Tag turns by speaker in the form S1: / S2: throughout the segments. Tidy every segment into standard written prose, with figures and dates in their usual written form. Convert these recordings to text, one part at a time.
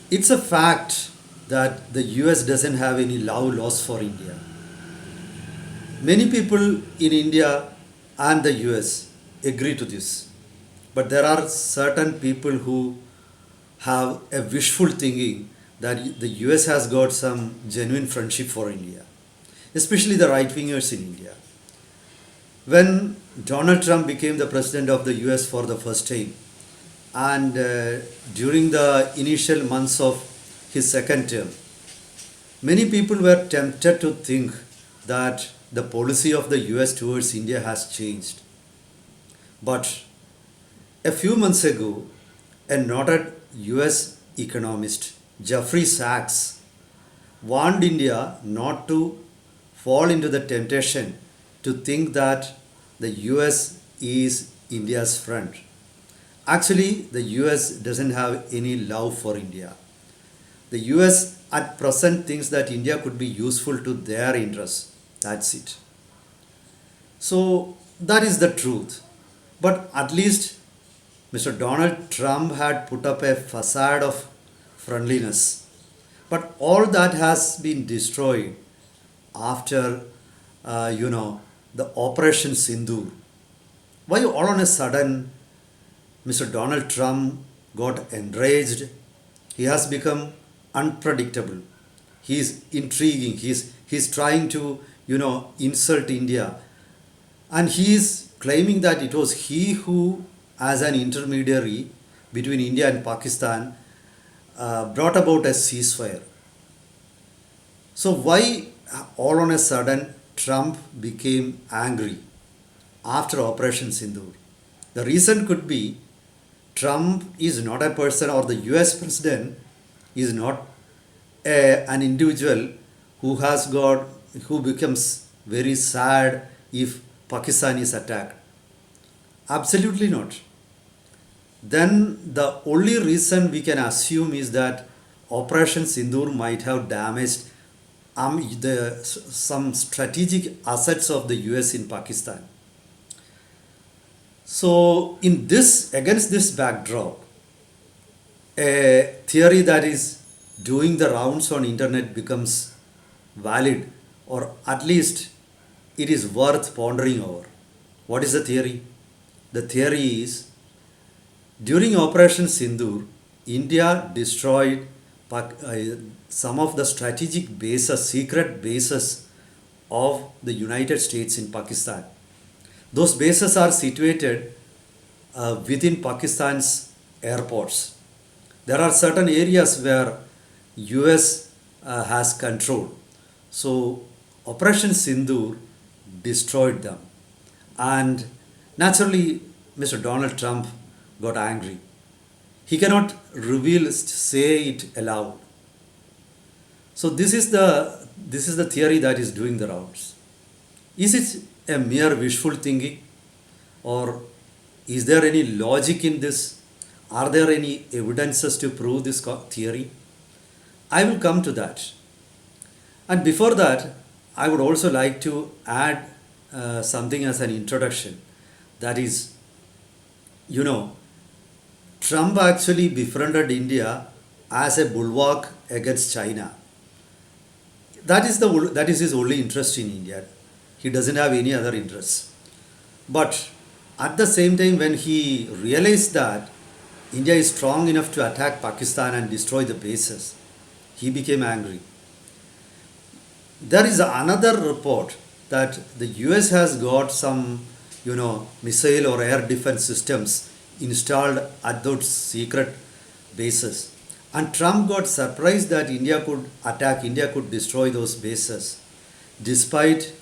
S1: It's a fact that the US doesn't have any laws for India. Many people in India and the US agree to this. But there are certain people who have a wishful thinking that the US has got some genuine friendship for India, especially the right wingers in India. When Donald Trump became the president of the US for the first time, and during the initial months of his second term, many people were tempted to think that the policy of the US towards India has changed. But a few months ago, a noted US economist, Jeffrey Sachs, warned India not to fall into the temptation to think that the US is India's friend. Actually, the US doesn't have any love for India. The US at present thinks that India could be useful to their interests. That's it. So that is the truth. But at least Mr. Donald Trump had put up a facade of friendliness. But all that has been destroyed after, the Operation Sindoor. Why all on a sudden Mr. Donald Trump got enraged? He has become unpredictable. He is intriguing. He's trying to, insult India. And he is claiming that it was he who, as an intermediary between India and Pakistan, brought about a ceasefire. So, why all on a sudden Trump became angry after Operation Sindoor? The reason could be Trump is not a person, or the US president is not an individual who becomes very sad if Pakistan is attacked. Absolutely not. Then the only reason we can assume is that Operation Sindoor might have damaged some strategic assets of the US in Pakistan. So, against this backdrop, a theory that is doing the rounds on internet becomes valid, or at least it is worth pondering over. What is the theory? The theory is during Operation Sindoor, India destroyed some of the strategic bases, secret bases of the United States in Pakistan. Those bases are situated within Pakistan's airports. There are certain areas where US has control. So Operation Sindoor destroyed them. And naturally, Mr. Donald Trump got angry. He cannot say it aloud. So this is the theory that is doing the rounds. Is it a mere wishful thinking, or is there any logic in this? Are there any evidences to prove this theory? I will come to that. And before that, I would also like to add something as an introduction. That is, Trump actually befriended India as a bulwark against China. That is his only interest in India. He doesn't have any other interests. But at the same time, when he realized that India is strong enough to attack Pakistan and destroy the bases, he became angry. There is another report that the US has got some, missile or air defense systems installed at those secret bases. And Trump got surprised that India could destroy those bases, despite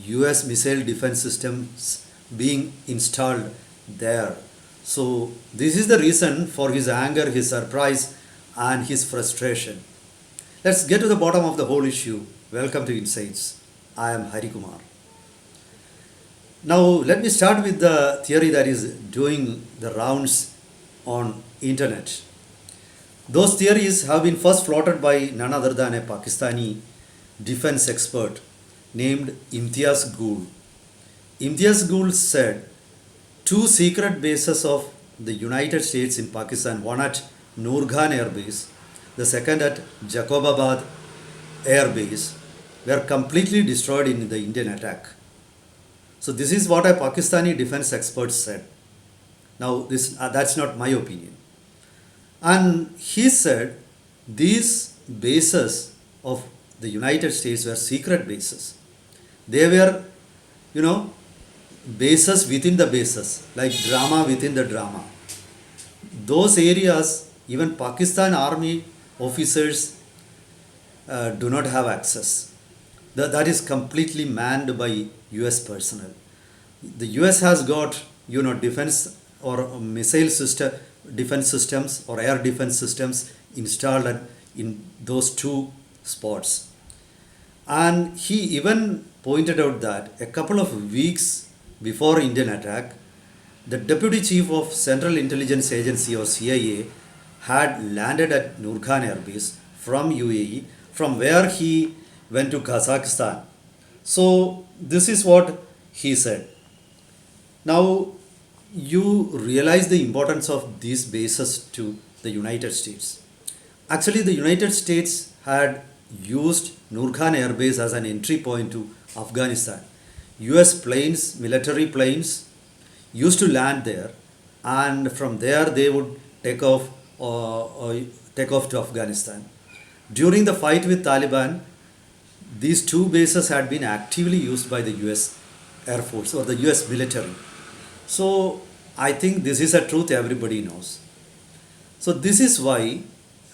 S1: US missile defense systems being installed there. So, this is the reason for his anger, his surprise, and his frustration. Let's get to the bottom of the whole issue. Welcome to Insights. I am Hari Kumar. Now, let me start with the theory that is doing the rounds on internet. Those theories have been first floated by none other than a Pakistani defense expert named Imtiaz Gul. Imtiaz Gul said two secret bases of the United States in Pakistan, one at Noorgan Air Base, the second at Jacobabad Air Base, were completely destroyed in the Indian attack. So this is what a Pakistani defense expert said. Now that's not my opinion. And he said these bases of the United States were secret bases. They were, you know, bases within the bases, like drama within the drama. Those areas, even Pakistan army officers do not have access. That is completely manned by US personnel. The US has got, defense or missile system, defense systems or air defense systems installed in those two spots. And he even pointed out that a couple of weeks before Indian attack, the deputy chief of Central Intelligence Agency or CIA had landed at Nurkhan Air Base from UAE, from where he went to Kazakhstan. So this is what he said. Now you realize the importance of these bases to the United States. Actually, the United States had used Nurkhan Air Base as an entry point to Afghanistan. US planes, military planes, used to land there, and from there they would take off to Afghanistan. During the fight with Taliban, these two bases had been actively used by the US Air Force or the US military. So I think this is a truth everybody knows. So this is why,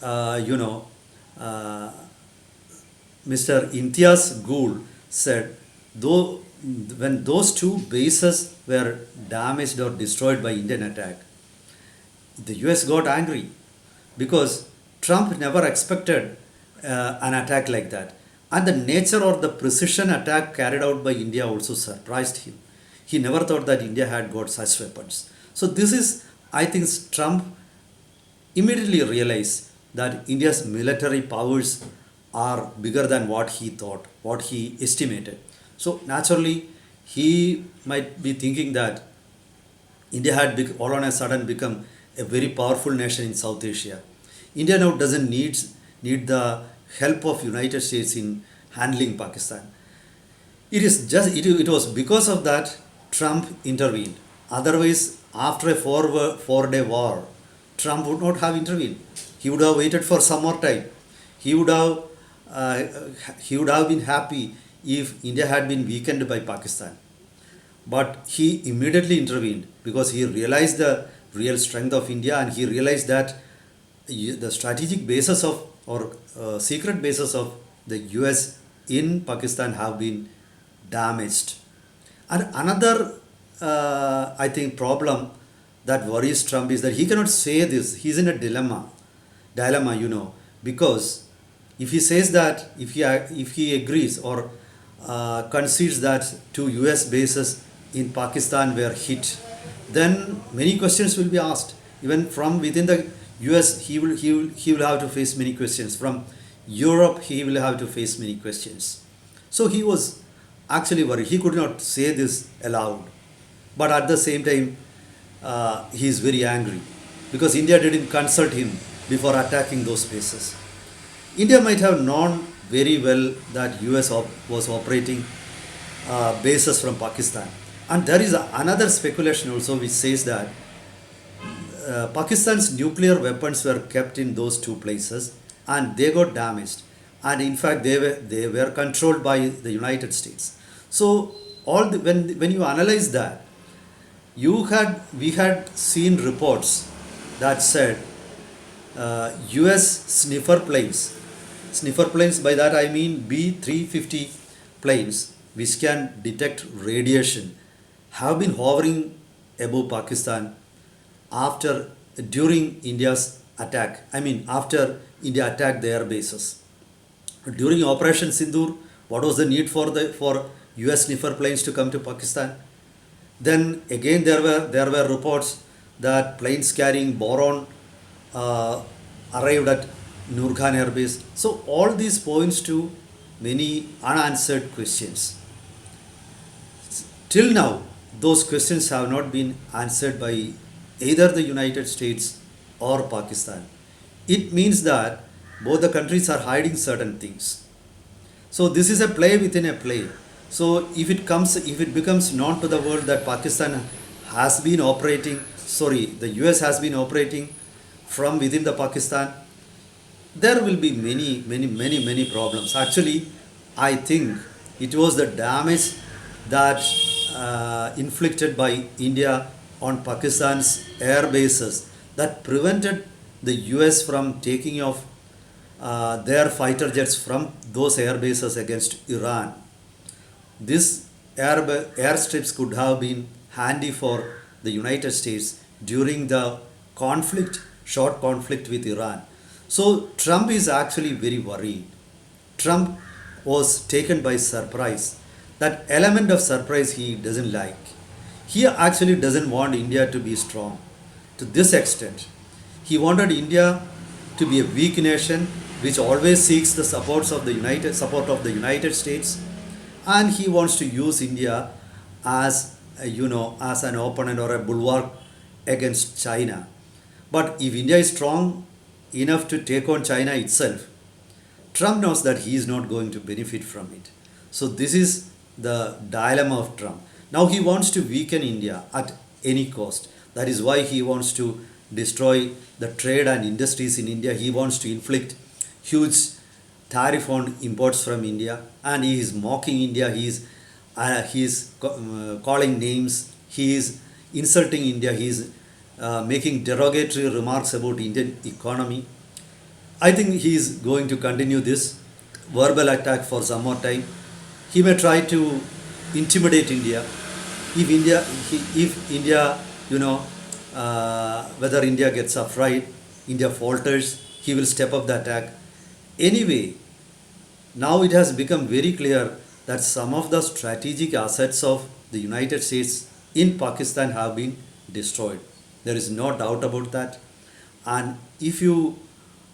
S1: uh, Mr. Imtiaz Gould said, though when those two bases were damaged or destroyed by Indian attack, the US got angry because Trump never expected an attack like that. And the nature or the precision attack carried out by India also surprised him. He never thought that India had got such weapons. So this is, I think, Trump immediately realized that India's military powers are bigger than what he thought, what he estimated. So naturally, he might be thinking that India had all on a sudden become a very powerful nation in South Asia. India now doesn't need the help of United States in handling Pakistan. It was because of that Trump intervened. Otherwise, after a 4 day war, Trump would not have intervened. He would have waited for some more time. He would have uh, he would have been happy if India had been weakened by Pakistan. But he immediately intervened because he realized the real strength of India, and he realized that the strategic basis of or secret basis of the US in Pakistan have been damaged. And another, I think, problem that worries Trump is that he cannot say this. He's in a dilemma, because if he says that, if he agrees or concedes that two US bases in Pakistan were hit, then many questions will be asked. Even from within the US, he will have to face many questions. From Europe, he will have to face many questions. So he was actually worried. He could not say this aloud, but at the same time, he is very angry because India didn't consult him before attacking those bases. India might have known very well that US was operating bases from Pakistan. And there is another speculation also which says that Pakistan's nuclear weapons were kept in those two places and they got damaged. And in fact, they were controlled by the United States. So when you analyze that, we had seen reports that said US sniffer planes, by that I mean B-350 planes which can detect radiation, have been hovering above Pakistan during India's attack. I mean, after India attacked the air bases. During Operation Sindoor, what was the need for US sniffer planes to come to Pakistan? Then again there were reports that planes carrying boron arrived at Nurkhan Air Base. So all these points to many unanswered questions. Till now, those questions have not been answered by either the United States or Pakistan. It means that Both the countries are hiding certain things. So this is a play within a play. So if it becomes known to the world that Pakistan has been operating, sorry, the US has been operating from within the Pakistan, there will be many problems. Actually, I think it was the damage that inflicted by India on Pakistan's air bases that prevented the US from taking off their fighter jets from those air bases against Iran. These airstrips could have been handy for the United States during the short conflict with Iran. So Trump is actually very worried. Trump was taken by surprise. That element of surprise he doesn't like. He actually doesn't want India to be strong to this extent. He wanted India to be a weak nation which always seeks the support of the United States, and he wants to use India as as an opponent or a bulwark against China. But if India is strong enough to take on China itself, Trump knows that he is not going to benefit from it. So this is the dilemma of Trump. Now he wants to weaken India at any cost. That is why he wants to destroy the trade and industries in India. He wants to inflict huge tariff on imports from India, and he is mocking India. He is calling names. He is insulting India. He is making derogatory remarks about Indian economy. I think he is going to continue this verbal attack for some more time. He may try to intimidate India. If India, whether India gets afraid, India falters, he will step up the attack. Anyway, now it has become very clear that some of the strategic assets of the United States in Pakistan have been destroyed. There is no doubt about that. And if you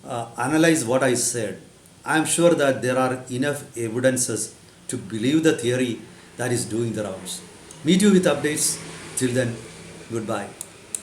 S1: analyze what I said, I am sure that there are enough evidences to believe the theory that is doing the rounds. Meet you with updates. Till then, goodbye.